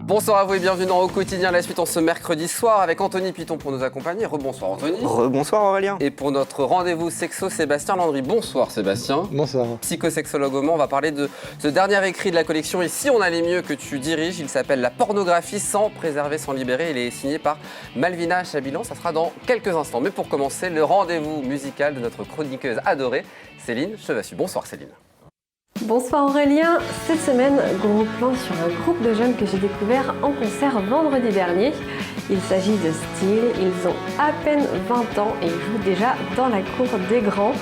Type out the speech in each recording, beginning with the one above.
Bonsoir à vous et bienvenue dans Au Quotidien, la suite en ce mercredi soir avec Anthony Piton pour nous accompagner. Rebonsoir Anthony. Rebonsoir Aurélien. Et pour notre rendez-vous sexo, Sébastien Landry. Bonsoir Sébastien. Bonsoir. Psychosexologue au Mans, on va parler de ce dernier écrit de la collection Et si on allait mieux que tu diriges. Il s'appelle La pornographie sans préserver, sans libérer. Il est signé par Malvina Chabilan. Ça sera dans quelques instants. Mais pour commencer, le rendez-vous musical de notre chroniqueuse adorée, Céline Chevassu. Bonsoir Céline. Bonsoir Aurélien, cette semaine, gros plan sur un groupe de jeunes que j'ai découvert en concert vendredi dernier. Il s'agit de Steel, ils ont à peine 20 ans et ils jouent déjà dans la cour des grands.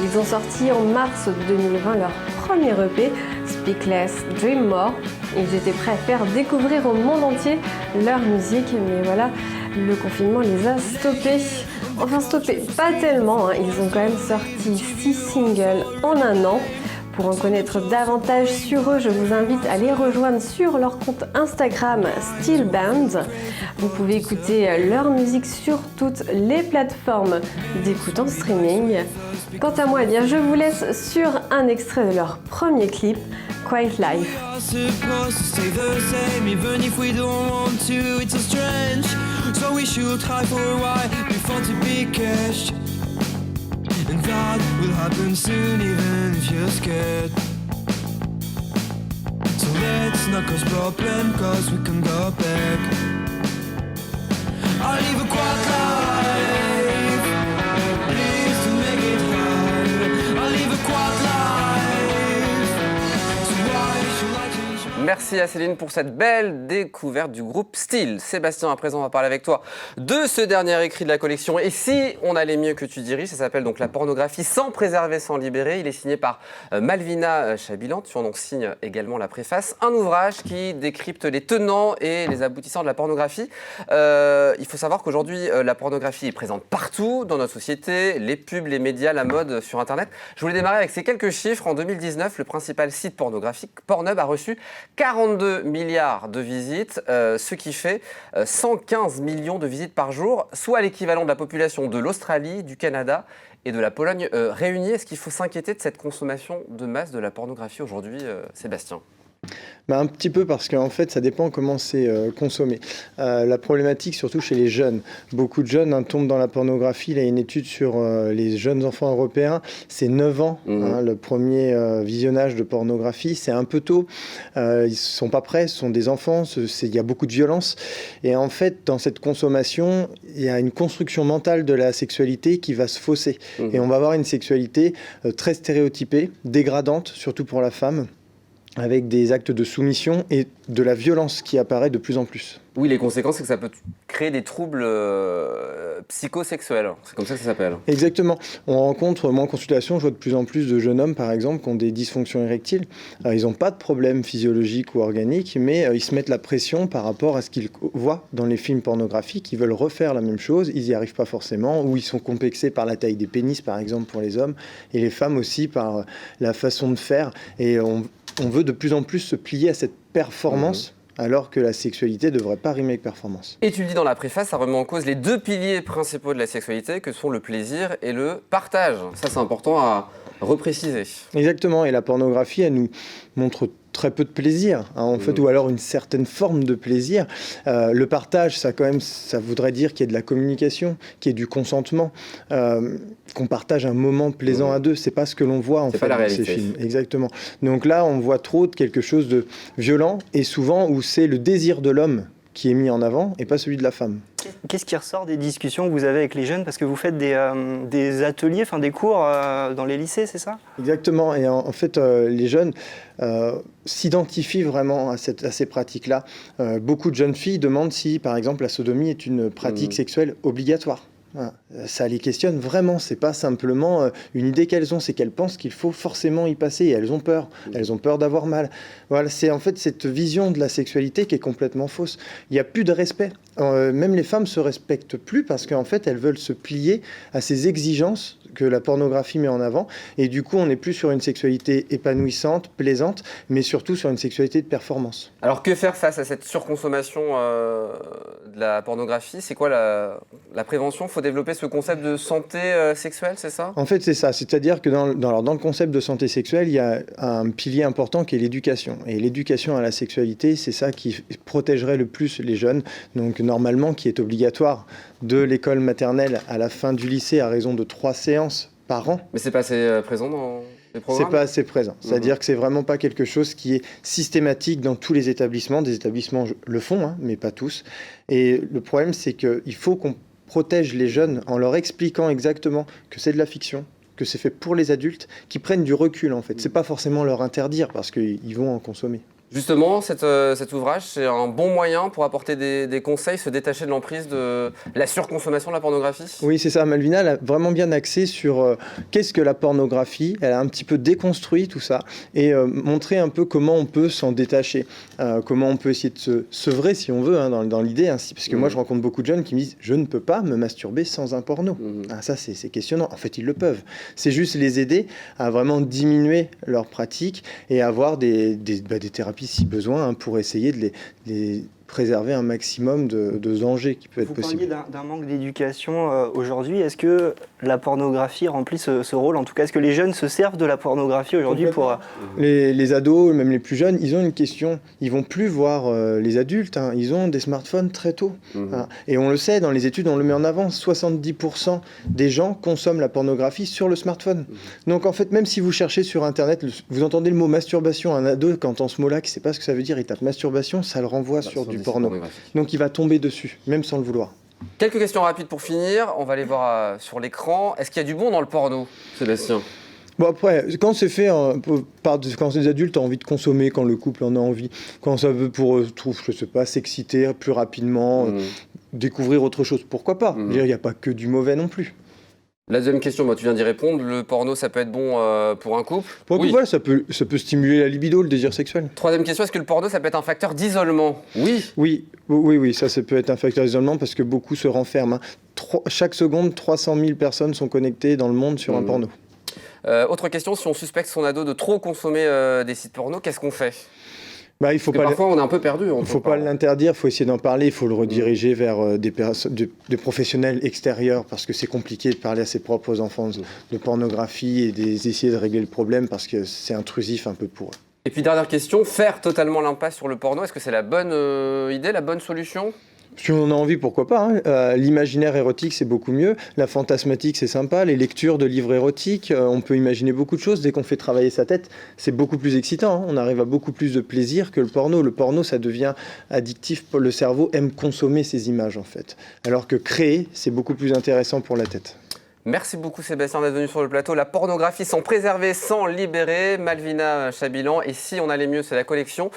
Ils ont sorti en mars 2020 leur premier EP, Speak Less, Dream More. Ils étaient prêts à faire découvrir au monde entier leur musique, mais voilà, le confinement les a stoppés. Enfin stoppés, pas tellement, ils ont quand même sorti 6 singles en un an. Pour en connaître davantage sur eux, je vous invite à les rejoindre sur leur compte Instagram Steel Band. Vous pouvez écouter leur musique sur toutes les plateformes d'écoute en streaming. Quant à moi, je vous laisse sur un extrait de leur premier clip, Quiet Life. And that will happen soon even if you're scared. So let's not cause problem cause we can go back. I'll live a quiet life. Please don't make it hard. I'll live a quiet life. So why should I change? Merci à Céline pour cette belle découverte du groupe Steel. Sébastien, à présent, on va parler avec toi de ce dernier écrit de la collection Et si on allait mieux que tu diriges. Ça s'appelle donc La pornographie sans préserver, sans libérer. Il est signé par Malvina Chabilan. Tu en signes également la préface. Un ouvrage qui décrypte les tenants et les aboutissants de la pornographie. Il faut savoir qu'aujourd'hui, la pornographie est présente partout dans notre société. Les pubs, les médias, la mode sur Internet. Je voulais démarrer avec ces quelques chiffres. En 2019, le principal site pornographique, Pornhub, a reçu 42 milliards de visites, ce qui fait 115 millions de visites par jour, soit l'équivalent de la population de l'Australie, du Canada et de la Pologne réunis. Est-ce qu'il faut s'inquiéter de cette consommation de masse de la pornographie aujourd'hui, Sébastien ? Un petit peu parce qu'en fait, ça dépend comment c'est consommé. La problématique, surtout chez les jeunes. Beaucoup de jeunes tombent dans la pornographie. Il y a une étude sur les jeunes enfants européens. C'est 9 ans, le premier visionnage de pornographie. C'est un peu tôt. Ils ne sont pas prêts, ce sont des enfants. Il y a beaucoup de violence. Et en fait, dans cette consommation, il y a une construction mentale de la sexualité qui va se fausser. Et on va avoir une sexualité très stéréotypée, dégradante, surtout pour la femme, avec des actes de soumission et de la violence qui apparaît de plus en plus. Oui, les conséquences, c'est que ça peut créer des troubles psychosexuels. C'est comme ça que ça s'appelle. Exactement. On rencontre, moi en consultation, je vois de plus en plus de jeunes hommes, par exemple, qui ont des dysfonctions érectiles. Ils n'ont pas de problème physiologique ou organique, mais ils se mettent la pression par rapport à ce qu'ils voient dans les films pornographiques. Ils veulent refaire la même chose, ils n'y arrivent pas forcément, ou ils sont complexés par la taille des pénis, par exemple, pour les hommes, et les femmes aussi par la façon de faire. Et on veut de plus en plus se plier à cette performance, alors que la sexualité ne devrait pas rimer avec performance. Et tu le dis dans la préface, ça remet en cause les deux piliers principaux de la sexualité, que sont le plaisir et le partage. Ça, c'est important à repréciser. Exactement, et la pornographie, elle nous montre très peu de plaisir, en fait, ou alors une certaine forme de plaisir. Le partage, ça voudrait dire qu'il y ait de la communication, qu'il y ait du consentement, qu'on partage un moment plaisant à deux. C'est pas ce que l'on voit en fait dans ces films. Exactement. Donc là, on voit trop de quelque chose de violent, et souvent où c'est le désir de l'homme qui est mis en avant et pas celui de la femme. Qu'est-ce qui ressort des discussions que vous avez avec les jeunes ? Parce que vous faites des ateliers, des cours dans les lycées, c'est ça ? Exactement. Et en fait, les jeunes s'identifient vraiment à ces pratiques-là. Beaucoup de jeunes filles demandent si, par exemple, la sodomie est une pratique sexuelle obligatoire. Voilà. Ça les questionne vraiment, c'est pas simplement une idée qu'elles ont, c'est qu'elles pensent qu'il faut forcément y passer et elles ont peur d'avoir mal. Voilà, c'est en fait cette vision de la sexualité qui est complètement fausse. Il n'y a plus de respect. Même les femmes se respectent plus parce qu'en fait elles veulent se plier à ces exigences que la pornographie met en avant. Et du coup, on n'est plus sur une sexualité épanouissante, plaisante, mais surtout sur une sexualité de performance. Alors que faire face à cette surconsommation de la pornographie? C'est quoi la prévention? Il faut développer ce concept de santé sexuelle, c'est ça? En fait, c'est ça. C'est-à-dire que dans le concept de santé sexuelle, il y a un pilier important qui est l'éducation. Et l'éducation à la sexualité, c'est ça qui protégerait le plus les jeunes. Donc normalement, qui est obligatoire de l'école maternelle à la fin du lycée à raison de 3 séances par an. Mais c'est pas assez présent dans les programmes? C'est pas assez présent. C'est-à-dire que c'est vraiment pas quelque chose qui est systématique dans tous les établissements. Des établissements le font, hein, mais pas tous. Et le problème, c'est qu'il faut qu'on protège les jeunes en leur expliquant exactement que c'est de la fiction, que c'est fait pour les adultes, qui prennent du recul en fait. C'est pas forcément leur interdire parce qu'ils vont en consommer. Justement, cet ouvrage, c'est un bon moyen pour apporter des conseils, se détacher de l'emprise de la surconsommation de la pornographie? Oui, c'est ça. Malvina, elle a vraiment bien axé sur qu'est-ce que la pornographie. Elle a un petit peu déconstruit tout ça et montré un peu comment on peut s'en détacher, comment on peut essayer de se sevrer, si on veut, hein, dans l'idée. Hein, parce que moi, je rencontre beaucoup de jeunes qui me disent « je ne peux pas me masturber sans un porno ». Ah, ça, c'est questionnant. En fait, ils le peuvent. C'est juste les aider à vraiment diminuer leur pratique et avoir des thérapies si besoin, hein, pour essayer de les préserver un maximum de dangers qui peut être possible. Vous parliez d'un manque d'éducation aujourd'hui. Est-ce que la pornographie remplit ce rôle? En tout cas, est-ce que les jeunes se servent de la pornographie aujourd'hui pour... Les ados, même les plus jeunes, ils ont une question. Ils vont plus voir les adultes. Hein. Ils ont des smartphones très tôt. Hein. Et on le sait, dans les études, on le met en avant. 70% des gens consomment la pornographie sur le smartphone. Donc en fait, même si vous cherchez sur Internet, vous entendez le mot masturbation, un ado, quand entend ce mot-là, qui ne sait pas ce que ça veut dire, il tape masturbation, ça le renvoie sur du porno. Donc il va tomber dessus, même sans le vouloir. Quelques questions rapides pour finir. On va aller voir sur l'écran. Est-ce qu'il y a du bon dans le porno, Sébastien? Bon après, quand c'est fait, quand les adultes ont envie de consommer, quand le couple en a envie, quand ça veut je sais pas, s'exciter plus rapidement, découvrir autre chose, pourquoi pas? Il n'y a pas que du mauvais non plus. La deuxième question, tu viens d'y répondre. Le porno, ça peut être bon pour un couple? Oui. Voilà, ça peut stimuler la libido, le désir sexuel. Troisième question, est-ce que le porno, ça peut être un facteur d'isolement? Oui. Oui, ça peut être un facteur d'isolement parce que beaucoup se renferment. Hein. Chaque seconde, 300 000 personnes sont connectées dans le monde sur un porno. Autre question, si on suspecte son ado de trop consommer des sites porno, qu'est-ce qu'on fait? Il faut pas parfois, on est un peu perdu. Il ne faut pas l'interdire, il faut essayer d'en parler, il faut le rediriger vers des professionnels extérieurs parce que c'est compliqué de parler à ses propres enfants de pornographie et d'essayer de régler le problème parce que c'est intrusif un peu pour eux. Et puis dernière question, faire totalement l'impasse sur le porno, est-ce que c'est la bonne idée, la bonne solution? Si on a envie, pourquoi pas. Hein. L'imaginaire érotique, c'est beaucoup mieux. La fantasmatique, c'est sympa. Les lectures de livres érotiques, on peut imaginer beaucoup de choses. Dès qu'on fait travailler sa tête, c'est beaucoup plus excitant. Hein. On arrive à beaucoup plus de plaisir que le porno. Le porno, ça devient addictif. Le cerveau aime consommer ces images, en fait. Alors que créer, c'est beaucoup plus intéressant pour la tête. Merci beaucoup Sébastien d'être venu sur le plateau. La pornographie sans préserver, sans libérer. Malvina Chabilan. Et si on allait mieux, c'est la collection.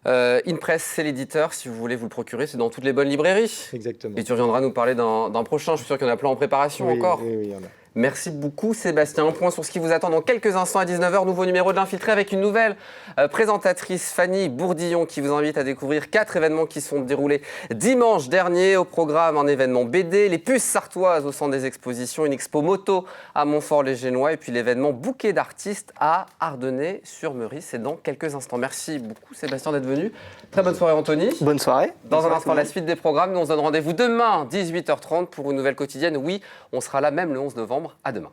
InPress, c'est l'éditeur. Si vous voulez vous le procurer, c'est dans toutes les bonnes librairies. Exactement. Et tu reviendras nous parler d'un prochain. Je suis sûr qu'il y en a plein en préparation encore. Oui, il y en a. Merci beaucoup Sébastien. Un point sur ce qui vous attend dans quelques instants à 19h. Nouveau numéro de l'Infiltré avec une nouvelle présentatrice, Fanny Bourdillon, qui vous invite à découvrir 4 événements qui sont déroulés dimanche dernier. Au programme, un événement BD, les puces sartoises au centre des expositions, une expo moto à Montfort-les-Génois et puis l'événement bouquet d'artistes à Ardennais-sur-Meurice. C'est dans quelques instants. Merci beaucoup Sébastien d'être venu. Très bonne soirée Anthony. Bonne soirée. Dans un instant, la suite des programmes. Nous on se donne rendez-vous demain 18h30 pour une nouvelle quotidienne. Oui, on sera là même le 11 novembre. À demain.